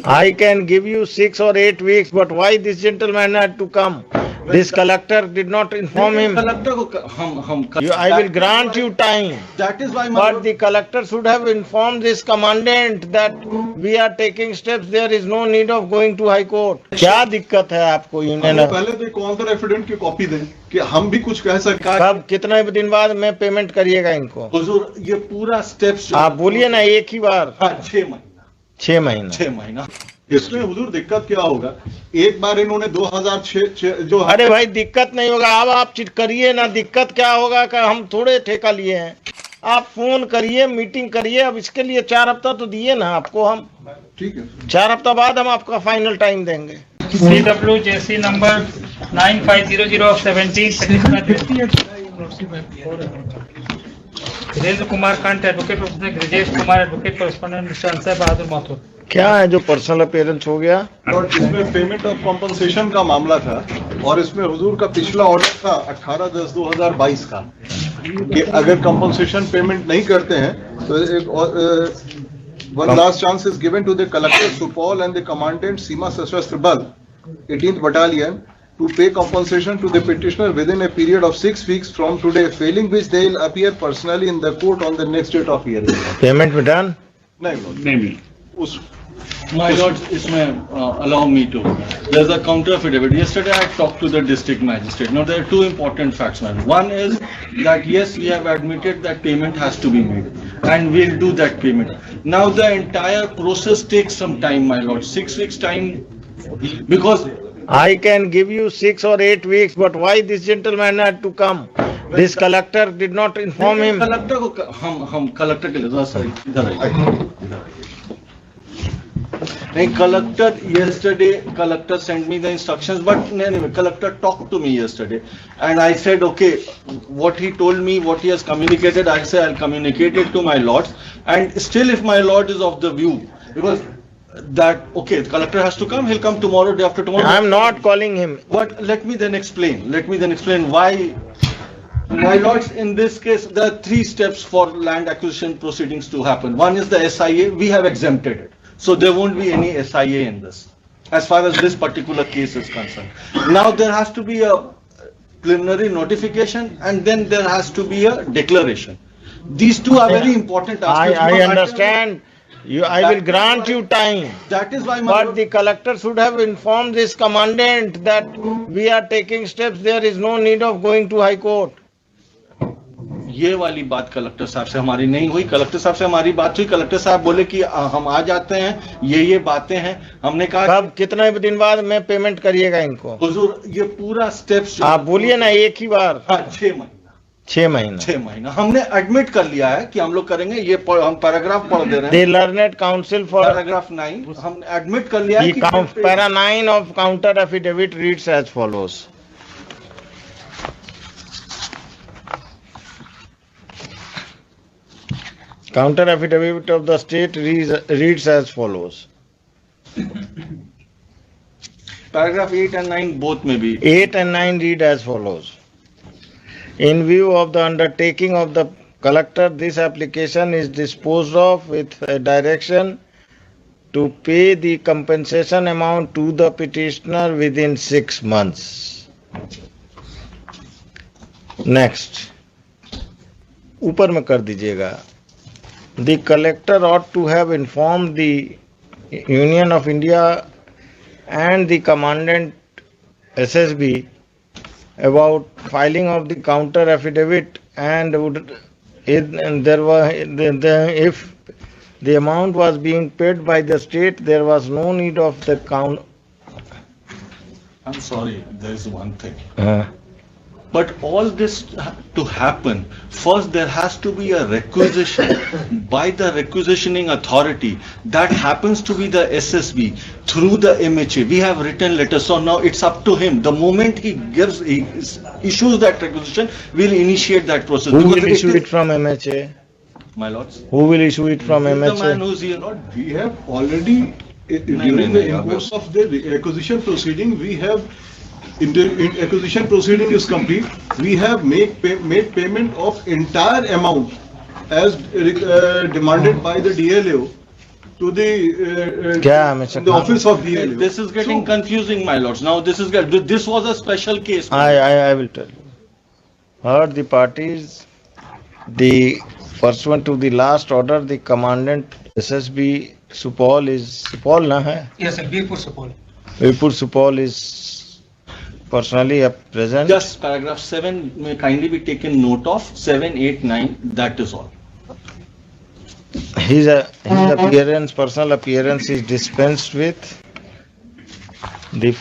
I can give you 6 or 8 weeks, but why this gentleman had to come? This collector did not inform him. Collector को हम I will grant you time. That is why But the collector should have informed this commandant that we are taking steps. There is no need of going to High Court. क्या दिक्कत है आपको union? पहले तो counter affidavit की copy दें कि हम भी कुछ कह सकते। कब कितने दिन बाद में पेमेंट करिएगा इनको? हुजूर ये पूरा स्टेप्स आप बोलिए ना एक ही बार। 6 महीना 6 महीना 6 महीना। इसमें हुजूर दिक्कत क्या होगा? एक बार इन्होंने 2006 जो अरे भाई दिक्कत नहीं होगा। अब आप करिए ना, दिक्कत क्या होगा कि हम थोड़े ठेका लिए हैं। आप फोन करिए, मीटिंग करिए। अब इसके लिए 4 हफ्ता तो दिए ना आपको हम। ठीक है, 4 हफ्ता बाद हम आपका फाइनल टाइम देंगे। CWJC number 9500 of 17 Virendra Kumar Kanth, advocate professor Brajesh Kumar, advocate correspondent mister Ansar Bahadur Mathur. क्या है जो पर्सनल अपीयरेंस हो गया? और इसमें पेमेंट ऑफ कॉम्पनसेशन का मामला था और इसमें हुजूर का पिछला ऑर्डर था 18/10/2022 का कि अगर कॉम्पनसेशन पेमेंट नहीं करते हैं तो एक one last chance is given to the collector Supaul and the commandant Seema Sashastra Bal 18th Battalion to pay compensation to the petitioner within a period of 6 weeks from today, failing which they will appear personally in the court on the next date of hearing. Payment में done? नहीं उस My lord, allow me to. There's a counter affidavit. Yesterday I talked to the district magistrate. Now there are two important facts, man. One is that yes, we have admitted that payment has to be made, and we'll do that payment. Now the entire process takes some time, my lord. 6 weeks time, because I can give you 6 or 8 weeks, but why this gentleman had to come? This collector did not inform him. Collector को हम collector के लिए sorry इधर आइए। नहीं, collector yesterday, collector sent me the instructions, but anyway, collector talked to me yesterday, and I said, okay, what he told me, what he has communicated, I say I'll communicate it to my lords, and still if my lord is of the view, because that, okay, the collector has to come, he'll come tomorrow, day after tomorrow. I'm not calling him. But let me then explain why. My lords, in this case, there are 3 steps for land acquisition proceedings to happen. One is the SIA, we have exempted it. So there won't be any SIA in this, as far as this particular case is concerned. Now there has to be a preliminary notification, and then there has to be a declaration. These two are very important aspects. I understand. I will grant you time. That is why my But the collector should have informed this commandant that we are taking steps. There is no need of going to High Court. ये वाली बात collector साहब से हमारी नहीं हुई। Collector साहब से हमारी बात हुई, कलेक्टर साहब बोले कि हम आ जाते हैं, ये बातें हैं। हमने कहा कब कितने दिन बाद में पेमेंट करिएगा इनको? हुजूर ये पूरा स्टेप्स आप बोलिए ना एक ही बार। 6 महीना 6 महीना 6 महीना हमने एडमिट कर लिया है कि हम लोग करेंगे। ये हम पैराग्राफ पढ़ दे रहे हैं। The Learned Counsel for paragraph 9 हम एडमिट कर लिया है कि Para 9 of counter affidavit reads as follows. Counter affidavit of the state reads as follows. Paragraph 8 and 9 both में भी 8 and 9 read as follows. In view of the undertaking of the collector, this application is disposed of with a direction to pay the compensation amount to the petitioner within 6 months. Next. ऊपर में कर दीजिएगा. The collector ought to have informed the Union of India and the Commandant SSB about filing of the counter affidavit, and if the amount was being paid by the state, there was no need of the I'm sorry, there is one thing. But all this to happen, first there has to be a requisition by the requisitioning authority. That happens to be the SSB through the MHA. We have written letters, so now it's up to him. The moment he issues that requisition, we'll initiate that process. Who will issue it from MHA? My lords. Who will issue it from The man MHA? who's here. we have already during the course of the acquisition proceeding, we have in acquisition proceeding is complete, we have made payment of entire amount as demanded by the DLO to the क्या हमेशा in the office of DLO. This is getting confusing, my lords. Now this was a special case. I will tell you. Heard the parties, the pursuant to the last order, the commandant SSB Supol is Supol na hai? Yes, sir. Birpur Supol. Birpur Supol is personally present. Just paragraph 7 may kindly be taken note of. 7, 8, 9. That is all. His appearance, personal appearance is dispensed with. The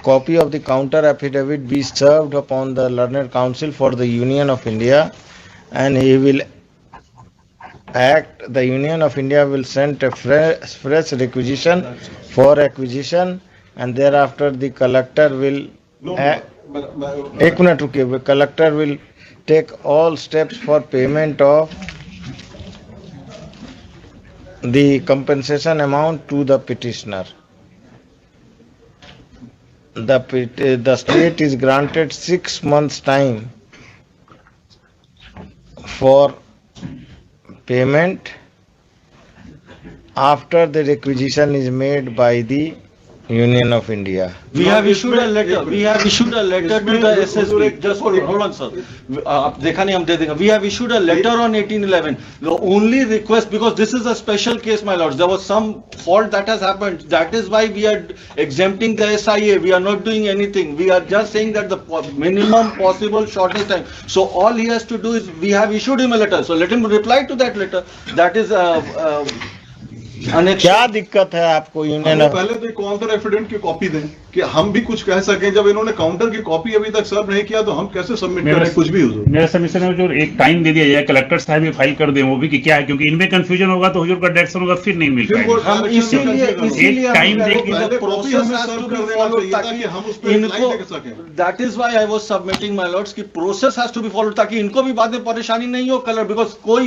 copy of the counter affidavit be served upon the learned counsel for the Union of India, and he will act. The Union of India will send a fresh requisition for acquisition, and thereafter the collector will एक minute रुकिए, collector will take all steps for payment of the compensation amount to the petitioner. The state is granted 6 months time for payment after the requisition is made by the Union of India. We have issued a letter. We have issued a letter to the SSB. Just hold on, sir. देखा नहीं हम दे देंगे. We have issued a letter on 1811. The only request, because this is a special case, my lords, there was some fault that has happened. That is why we are exempting the SIA. We are not doing anything. We are just saying that the minimum possible shortest time. So all he has to do is, we have issued him a letter. So let him reply to that letter. That is क्या दिक्कत है आपको union? पहले तो counter affidavit की copy दें कि हम भी कुछ कह सकें. जब इन्होंने काउंटर की कॉपी अभी तक सर्व नहीं किया तो हम कैसे सबमिट करें कुछ भी? हुजूर मेरा सबमिशन है जो एक टाइम दे दिया जाए, कलेक्टर साहब भी फाइल कर दें वो भी कि क्या है, क्योंकि इनमें कंफ्यूजन होगा तो हुजूर का डायरेक्शन होगा फिर नहीं मिल पाएगा. हम इसीलिए एक टाइम देके process has to be followed ताकि हम उस पर इनको, that is why I was submitting my lords कि process has to be followed ताकि इनको भी बाद में परेशानी नहीं हो कलर, बिकॉज कोई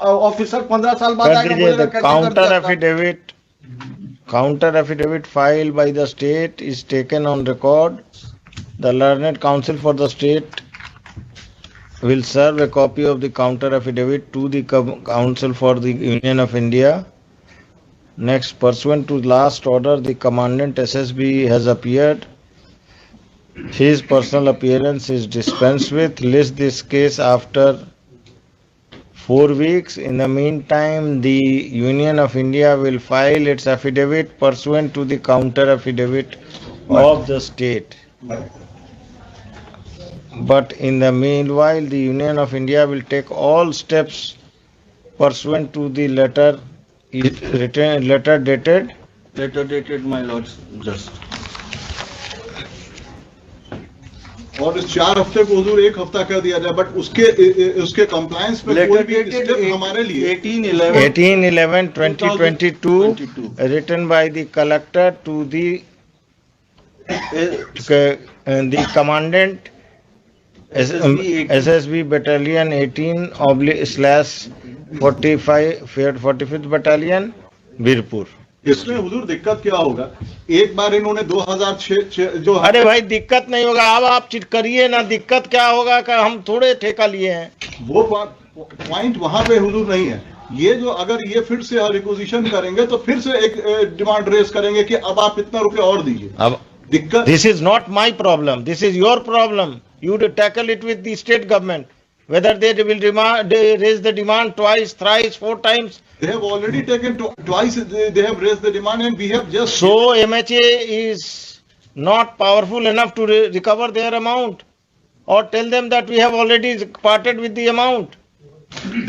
ऑफिसर 15 साल बाद आएगा बोलेगा कैसे counter affidavit filed by the state is taken on record. The learned counsel for the state will serve a copy of the counter affidavit to the counsel for the Union of India. Next, pursuant to last order, the commandant SSB has appeared. His personal appearance is dispensed with. List this case after 4 weeks. In the meantime, the Union of India will file its affidavit pursuant to the counter affidavit of the state. But in the meanwhile, the Union of India will take all steps pursuant to the letter dated, my lords, just. और इस 4 हफ्ते को हुजूर 1 हफ्ता कर दिया जाए, but उसके compliance पे कोई भी स्टेप हमारे लिए 18/11/2022 written by the collector to the commandant SSB battalion 18/45th battalion Birpur. इसमें हुजूर दिक्कत क्या होगा? एक बार इन्होंने 2006 जो, अरे भाई दिक्कत नहीं होगा, अब आप चिट करिए ना, दिक्कत क्या होगा कि हम थोड़े ठेका लिए हैं. वो पॉइंट वहां पे हुजूर नहीं है. ये जो अगर ये फिर से रिक्वेजिशन करेंगे तो फिर से एक डिमांड रेस करेंगे कि अब आप इतना रुपया और दीजिए. अब दिक्कत, this is not my problem, this is your problem. You to tackle it with the state government. Whether they will raise the demand twice, thrice, 4 times. They have already taken twice. They have raised the demand, and we have just. So MHA is not powerful enough to recover their amount, or tell them that we have already parted with the amount.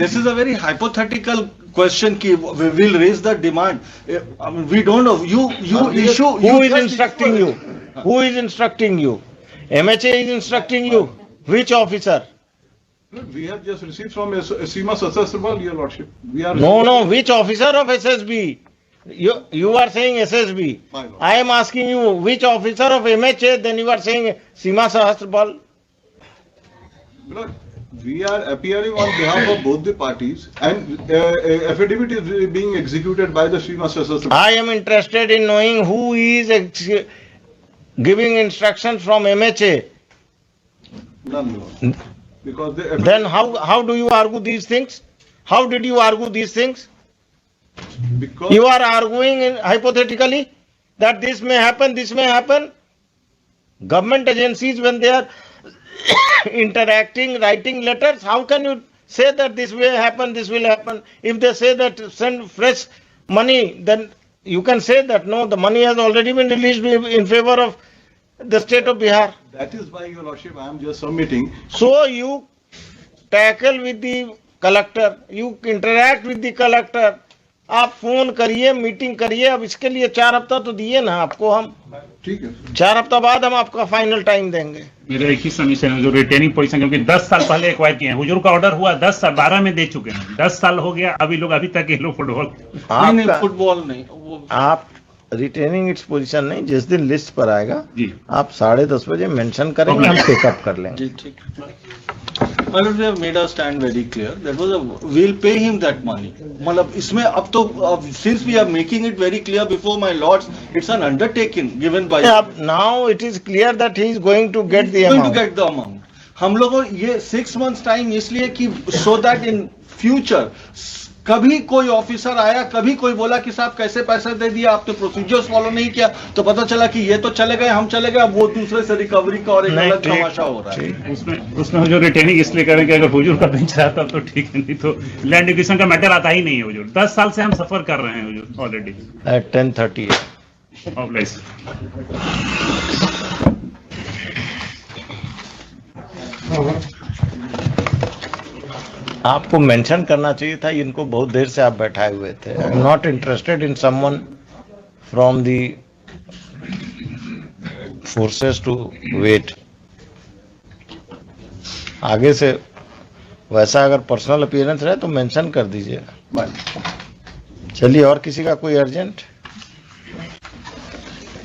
This is a very hypothetical question. Ki we will raise the demand. I mean, we don't know. You issue. Who is instructing you? Who is instructing you? MHA is instructing you. Which officer? We have just received from Seema Sasasrabal, your lordship. We are. No. Which officer of SSB? You are saying SSB. I am asking you which officer of MHA. Then you are saying Seema Sasasrabal. We are appearing on behalf of both the parties, and affidavit is being executed by the Seema Sasasrabal. I am interested in knowing who is giving instructions from MHA. None, Lord. Because they, Then how do you argue these things? How did you argue these things? because You are arguing hypothetically that this may happen, this may happen. Government agencies, when they are interacting, writing letters, how can you say that this will happen, this will happen? If they say that send fresh money, then you can say that no, the money has already been released in favor of the state of Bihar. that is why, Your Lordship, I am just submitting. So you tackle with the collector, you interact with the collector. आप phone करिए, meeting करिए. अब इसके लिए 4 हफ्ता तो दिए ना आपको हम. ठीक है. 4 हफ्ता बाद हम आपका फाइनल टाइम देंगे. मेरा एक ही सबमिशन है जो रिटेनिंग पोजीशन, क्योंकि 10 साल पहले एक्वायर किए हैं. हुजूर का ऑर्डर हुआ 10 साल 12 में दे चुके हैं. 10 साल हो गया, अभी लोग अभी तक ये लोग फुटबॉल नहीं, फुटबॉल नहीं. आप रिटेनिंग इट्स पोजीशन नहीं, जिस दिन लिस्ट पर आएगा जी आप 10:30 बजे मेंशन करेंगे, हम टेकअप कर लेंगे. जी ठीक. मतलब we have made our stand very clear. That was we'll pay him that money. मतलब इसमें अब तो since we are making it very clear before my lords, it's an undertaking given by. Now it is clear that he is going to get the going amount. to get the amount. हम लोगों ये 6 months time इसलिए कि so that in future कभी कोई officer आया, कभी कोई बोला कि साहब कैसे पैसे दे दिया, आपने प्रोसीजर्स फॉलो नहीं किया, तो पता चला कि ये तो चले गए, हम चले गए, वो दूसरे से रिकवरी का और एक अलग तमाशा हो रहा है. उसमें जो रिटेनिंग इसलिए करें कि अगर हुजूर का बेंच रहता तो ठीक है, नहीं तो लैंड एक्विजिशन का मैटर आता ही नहीं है. हुजूर 10 साल से हम सफर कर रहे हैं हुजूर ऑलरेडी. At 10:30. ऑब्लाइज आपको मेंशन करना चाहिए था. इनको बहुत देर से आप बैठाए हुए थे. I am not interested in someone from the forces to wait. आगे से वैसा अगर पर्सनल अपीयरेंस रहे तो मेंशन कर दीजिएगा. चलिए, और किसी का कोई अर्जेंट?